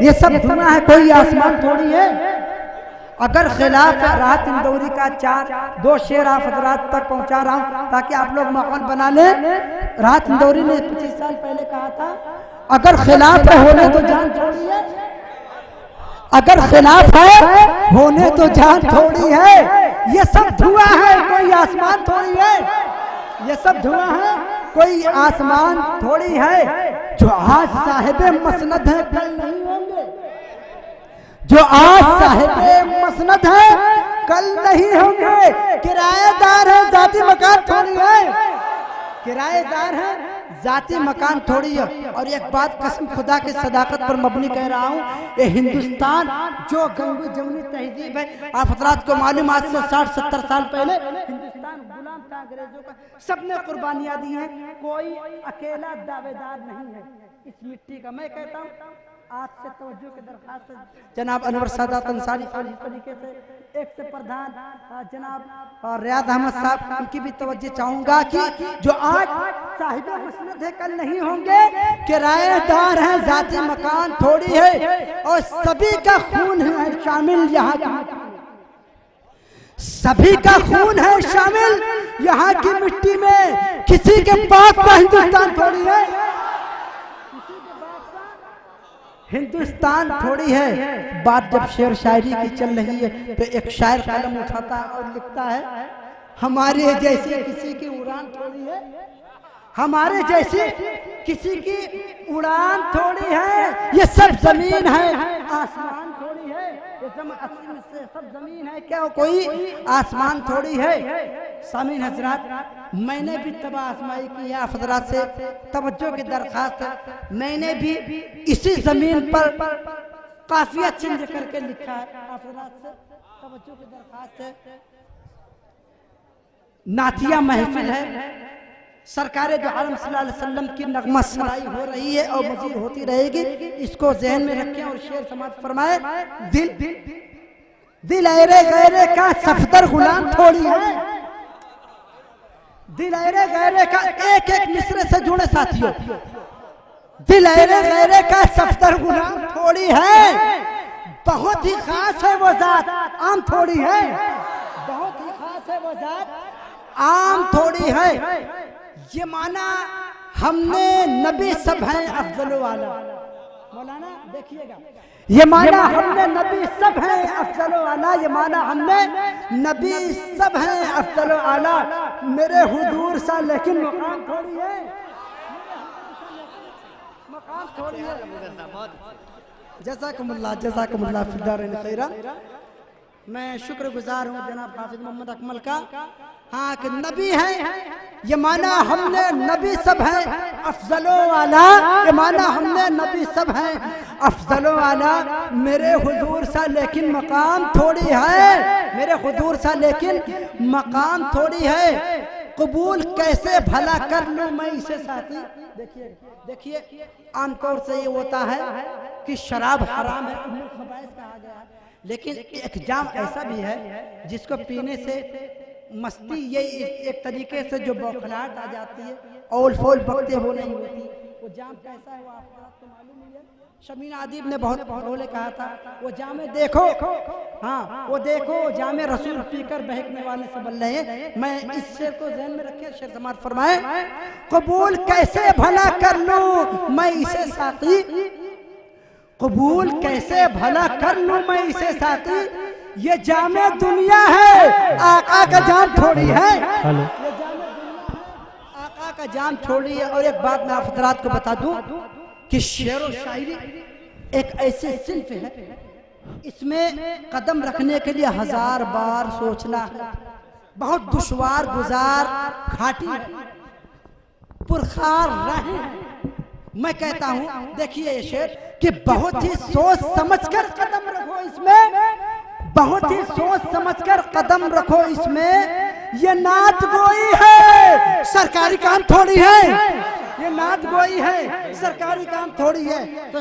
ये सब धुआं है, कोई आसमान थोड़ी है। अगर खिलाफ राहत इंदौरी का 2 शेर आप हजरात तक पहुंचा रहा हूं ताकि आप लोग माहौल बना ले। राहत इंदौरी ने 25 साल पहले कहा था, अगर खिलाफ है होने तो जान थोड़ी है, अगर खिलाफ है होने तो जान थोड़ी है। ये सब धुआं है, कोई आसमान थोड़ी है। ये सब धुआं है, कोई आसमान थोड़ी है। जो आज साहिबे मसनद है कल नहीं होंगे, जो आज साहिबे मसनद है कल नहीं होंगे। किराएदार है, जाती मकान थोड़ी है। किराएदार है, जाती मकान थोड़ी है। और एक बात कसम खुदा की सदाकत पर मबनी कह रहा हूँ, ये हिंदुस्तान जो गंगी जमुनी तहजीब है, आप हजरात को मालूम आज से 60-70 साल पहले हिंदुस्तान गुलाम था अंग्रेजों का। सबने कुर्बानियां दी हैं, कोई अकेला दावेदार नहीं है इस मिट्टी का। मैं कहता हूँ आपसे तवज्जो की दरखास्त जनाब अनवर सादात अंसारी, इस तरीके से एक से प्रधान जनाब रियाद अहमद साहब, उनकी भी तवज्जो चाहूंगा कि जो आज साहिब मसनद है कल नहीं होंगे। किराएदार है, जाती मकान थोड़ी है। और सभी का खून है शामिल यहाँ की, सभी का खून है शामिल यहाँ की मिट्टी में। किसी के बाप का हिंदुस्तान थोड़ी है, हिंदुस्तान थोड़ी है। बात जब शेर शायरी की चल रही है तो एक शायर कलम उठाता है और लिखता है, हमारे जैसे किसी की उड़ान थोड़ी है, हमारे जैसी किसी की उड़ान थोड़ी है। ये सब जमीन है, आसमान थोड़ी है। ये सब जमीन है, क्या कोई आसमान थोड़ी है। सामीन हजरात, मैंने भी तबाह आजमाई की है, हजरात से तवज्जो की दरखास्त है। मैंने भी इसी जमीन पर काफिया चेंज करके लिखा है, हजरात से तवज्जो की दरखास्त है। नातिया महफिल है, सरकार दो आलम सल्लल्लाहु अलैहि वसल्लम की नगमा सराई हो रही है और मजीद होती रहेगी। इसको ज़हन में रखें और शेर समाज फरमाए, दिल ऐरे गैरे का सफदर गुलाम थोड़ी है। दिल ऐरे गैरे का एक एक मिसरे से जुड़े साथियों, दिल ऐरे गैरे का सफदर गुलाम थोड़ी है। बहुत ही खास है वो जात, आम थोड़ी है। बहुत ही खास है वो जात, आम थोड़ी है। ये माना हमने नबी सब हैं अफजल वाला, मौलाना देखिएगा, ये माना हमने नबी सब हैं अफजल वाला, ये माना हमने नबी सब हैं अफजल वाला। मेरे हुजूर सा लेकिन मकाम थोड़ी है, मकाम थोड़ी है। जज़ाकुमुल्लाह जज़ाकुमुल्लाह फिद्दारिन खैरा। मैं शुक्रगुजार हूँ जनाब हाफिज मोहम्मद अकमल का। हाँ कि नबी है, ये माना हमने नबी सब हैं अफजलो वाला, ये माना हमने नबी सब हैं अफजलो वाला। मेरे हुजूर सा लेकिन मकाम थोड़ी है, मेरे हुजूर सा लेकिन मकाम थोड़ी है। कबूल कैसे भला कर लूं मैं इसे साथी। देखिए देखिए, आमतौर से ये होता है कि शराब हराम है, कहा गया है, लेकिन एक जाम ऐसा भी है जिसको पीने से मस्ती, ये एक तरीके से जो बौखलाहट आ जाती है, औल फोल बकते वो नहीं होती। वो जाम कैसा है वो आपको मालूम ही है। शमीना अदीब ने बहुत पहले कहा था, वो जामे देखो, हाँ वो देखो जामे रसूल पीकर बहकने वाले से बन रहे हैं। मैं इस शेर को ज़हन में रखे, शेर समाज फरमाए, कबूल कैसे भला कर लूं मैं इसे साथी, कबूल कैसे भला कर लूं मैं इसे साथी। ये जामे दुनिया है, आका का जाम थोड़ी है। ये जामे दुनिया है, आका का जाम छोड़ी है। और एक बात मैं आप हज़रात को बता दूं कि शेर और शायरी एक ऐसे सिल्फ है, इसमें कदम रखने के लिए 1000 बार सोचना है, बहुत दुश्वार गुजार घाटी है, पुरखार राहें हैं। मैं कहता हूं देखिए ये शेर कि बहुत ही सोच समझकर कदम रखो इसमें, बहुत ही सोच समझकर कदम रखो इसमें। ये नात गोई है, सरकारी काम थोड़ी है। ये नात गोई है, सरकारी काम थोड़ी है। तो